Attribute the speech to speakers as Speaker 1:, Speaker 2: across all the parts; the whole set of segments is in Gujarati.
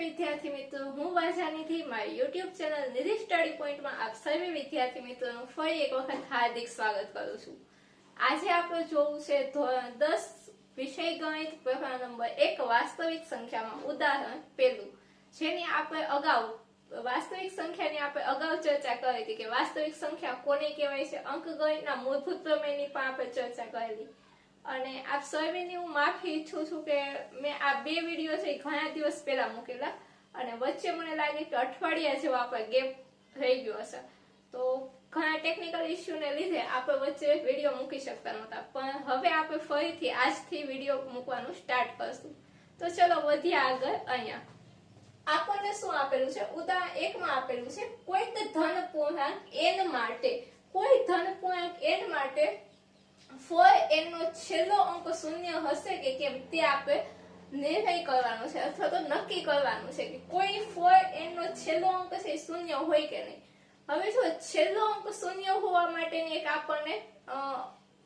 Speaker 1: વિદ્યાર્થી મિત્રો, હું વાજાનીથી મારી YouTube ચેનલ નિધિ સ્ટડી પોઈન્ટમાં આપ સર્વે વિદ્યાર્થી મિત્રોનું ફરી એક વખત હાર્દિક સ્વાગત કરું છું। આજે આપણે જોવું છે ધોરણ 10 વિષય ગણિત પ્રકરણ નંબર 1 વાસ્તવિક સંખ્યામાં ઉદાહરણ પહેલું, જેની આપણે અગાઉ વાસ્તવિક સંખ્યાની આપણે અગાઉ ચર્ચા કરી હતી કે વાસ્તવિક સંખ્યા કોને કહેવાય છે। અંકગણિતના મૂળભૂત પ્રમેયની પણ આપણે ચર્ચા કરેલી અને આપ સર્વેની હું માફી ઈચ્છું છું કે મેં આ બે વિડીયો છે ઘણા દિવસ પહેલા મૂકેલા અને વચ્ચે મને લાગે કે અઠવાડિયા જેવો આપણે ગેપ રહી ગયો હશે, તો ઘણા ટેકનિકલ ઇશ્યુને લીધે આપણે વચ્ચે વિડીયો મૂકી શકતા નહોતા, પણ હવે આપણે ફરીથી આજથી વિડીયો મૂકવાનું સ્ટાર્ટ કરશું। તો ચલો વધીએ આગળ। અહીંયા આપણને શું આપેલું છે, ઉદાહરણ 1 માં આપેલું છે કોઈક ધન પૂર્ણાંક n માટે, કોઈ ધન પૂર્ણાંક n માટે for n નો છેલ્લો અંક શૂન્ય હશે કે કેમ તે આપણે નિર્ણય કરવાનો છે અથવા તો નક્કી કરવાનું છે કે કોઈ for n નો છેલ્લો અંક છે શૂન્ય હોય કે નહીં। હવે જો છેલ્લો અંક શૂન્ય હોવા માટેની એક આપણને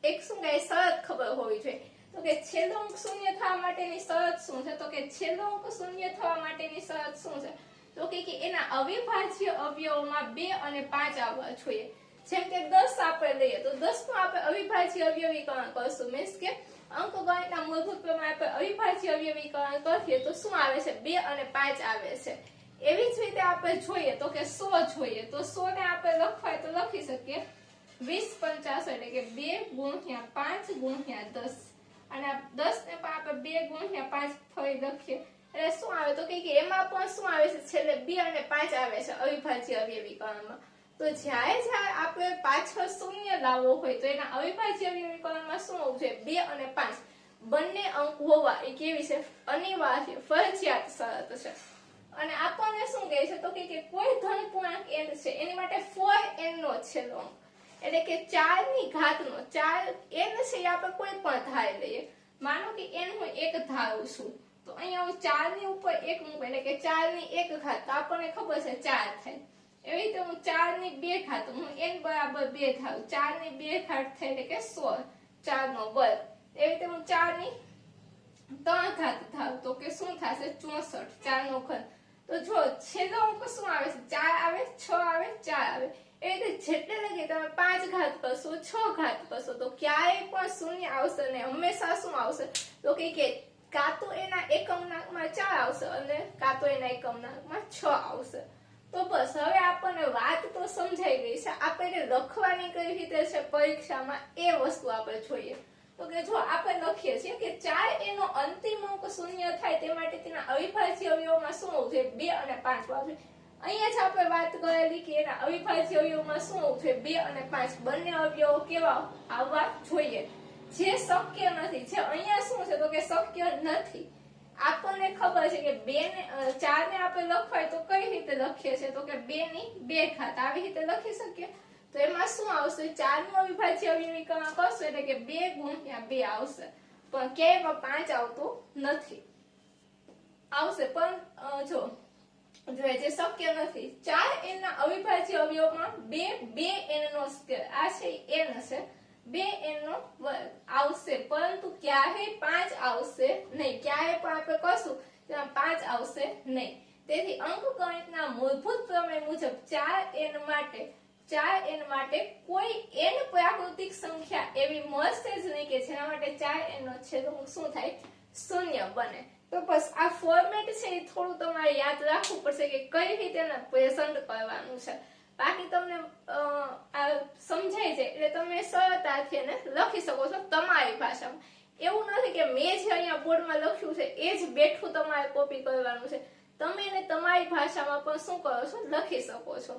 Speaker 1: એક શું કહે શરત ખબર હોવી જોઈએ, તો કે છેલ્લો અંક શૂન્ય થવા માટેની શરત શું છે, તો કે છેલ્લો અંક શૂન્ય થવા માટેની શરત શું છે, તો કે એના અવિભાજ્ય અવયવોમાં 2 અને 5 આવવા જોઈએ। જેમ કે 10 આપણે લઈએ તો 10 નું આપણે અવિભાજ્ય અવયવીકરણ કરશું, મીન્સ કે અંકગણિતના મૂળભૂત પ્રમાણે આપણે અવિભાજ્ય અવયવીકરણ કરીએ તો શું આવે છે, 2 અને 5 આવે છે। એવી જ રીતે આપણે જોઈએ તો કે 100 જોઈએ તો 100 ને આપણે લખવાય તો લખી શકીએ 20 50 એટલે કે 2 ગુણ્યા 5 ગુણ્યા 10 અને 10 ને પણ આપણે 2 ગુણ્યા 5 ફરી લખીએ એટલે શું આવે, તો કે એમાં પણ શું આવે છે, છેલ્લે 2 અને 5 આવે છે અવિભાજ્ય અવયવીકરણમાં। તો જ્યારે આપણે પાછળ શૂન્ય લાવવો હોય તો એના અવિભાજ્ય અવયવીકરણમાં શું હોવું જોઈએ, 2 અને 5 બંને અંક હોવા એ કેવી છે, અનિવાર્ય ફરજિયાત શરત છે। અને આપણને શું કહે છે, તો કે કોઈ ધન પૂર્ણાંક n છે એની માટે for n નો છેલ્લો અંક એટલે કે 4 ની ઘાતનો 4 n છે એ આપણે કોઈ પણ ધારી લઈએ, માનો કે n હું 1 ધારું છું તો અહીંયા હું 4 ની ઉપર 1 મૂકું એટલે કે 4 ની 1 ઘાત, તો આપણને ખબર છે 4 થાય। એવી રીતે હું 4 ની 2 ઘાત, હું n બરાબર 2 ધારું, 4 ની 2 ઘાત થાય એટલે કે 16, 4 નો વર્ગ। એવી રીતે હું 4 ની 3 ઘાત ધારું તો કે શું થશે, 64, 4 નો ઘન। તો જો છેલ્લો અંક શું આવે છે, 4 આવે, 6 આવે, 4 આવે। એવી રીતે જેટલે લગી તમે 5 ઘાત કરશો, 6 ઘાત કરશો તો ક્યારેય પણ શૂન્ય આવશે ને હંમેશા શું આવશે, તો કે કાં તો એના એકમનાંકમાં 4 આવશે અને કાં તો એના એકમનાંકમાં 6 આવશે। તો બસ હવે આપણને વાત તો સમજાઈ ગઈ છે, આપણે લખવાની કઈ રીતે છે પરીક્ષામાં એ વસ્તુ આપણે જોઈએ। તો કે જો આપણે લખીએ છીએ કે 4 એનો અંતિમ અંક શૂન્ય થાય તે માટે તેના અવિભાજ્ય અવયવોમાં શું હોવું જોઈએ, 2 અને 5 હોવા જોઈએ। અહીંયા જ આપણે વાત કરેલી કે એના અવિભાજ્ય અવયવોમાં શું હોવું જોઈએ, 2 અને 5 બંને અવયવો કેવા આવવા જોઈએ, જે શક્ય નથી। જે અહીંયા શું છે તો કે શક્ય નથી। આપણને ખબર છે કે 2 ને 4 ને આપણે લખવાય તો કઈ રીતે લખીએ છીએ, તો કે 2 ની 2 ઘાત આવી રીતે લખી શકીએ। તો એમાં શું આવશે, 4 નું અવિભાજ્ય અવયવીકરણ કરશો એટલે કે 2 ગુણ્યા 2 આવશે, પણ ક્યાંય 5 આવતો નથી, આવશે પણ જો જે શક્ય નથી। 4 n ના અવિભાજ્ય અવયવમાં 2 n નો સ્ક્વેર આ છે n હશે, 2 n નો વર્ગ આવશે, પરંતુ ક્યારેય 5 આવશે નહીં, ક્યારેય પણ આપણે કરશું તેમાં 5 આવશે નહીં। તેથી અંકગણિતના મૂળભૂત પ્રમેય મુજબ 4 n માટે કોઈ n પ્રાકૃતિક સંખ્યા એવી મળશે જ નહીં કે જેના માટે 4 n નો છેલ્લો અંક શું થાય, શૂન્ય બને। તો બસ આ ફોર્મેટ છે એ થોડું તમારે યાદ રાખવું પડશે કે કઈ રીતે એને પ્રેઝન્ટ કરવાનું છે, બાકી તમને આ સમજાય જાય એટલે તમે સરળતાથી એને લખી શકો છો તમારી ભાષામાં। એવું નથી કે મેં જે અહીંયા બોર્ડમાં લખ્યું છે એ જ બેઠું તમારે કોપી કરવાનું છે, તમે એને તમારી ભાષામાં પણ શું કરો છો, લખી શકો છો।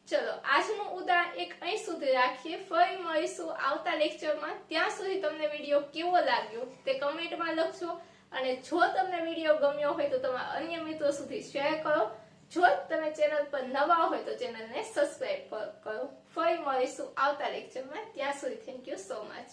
Speaker 1: ચલો આજનું ઉદાહરણ એક અહીં સુધી રાખીએ, ફરી મળીશું આવતા લેક્ચરમાં। ત્યાં સુધી તમને વિડીયો કેવો લાગ્યો તે કમેન્ટમાં લખજો અને જો તમને વિડીયો ગમ્યો હોય તો તમારા અન્ય મિત્રો સુધી શેર કરો। જો તમે ચેનલ પર નવા હોય તો ચેનલને સબસ્ક્રાઇબ કરો। ફરી મળીશું આવતા લેક્ચરમાં, ત્યાં સુધી થેન્ક યુ સો મચ।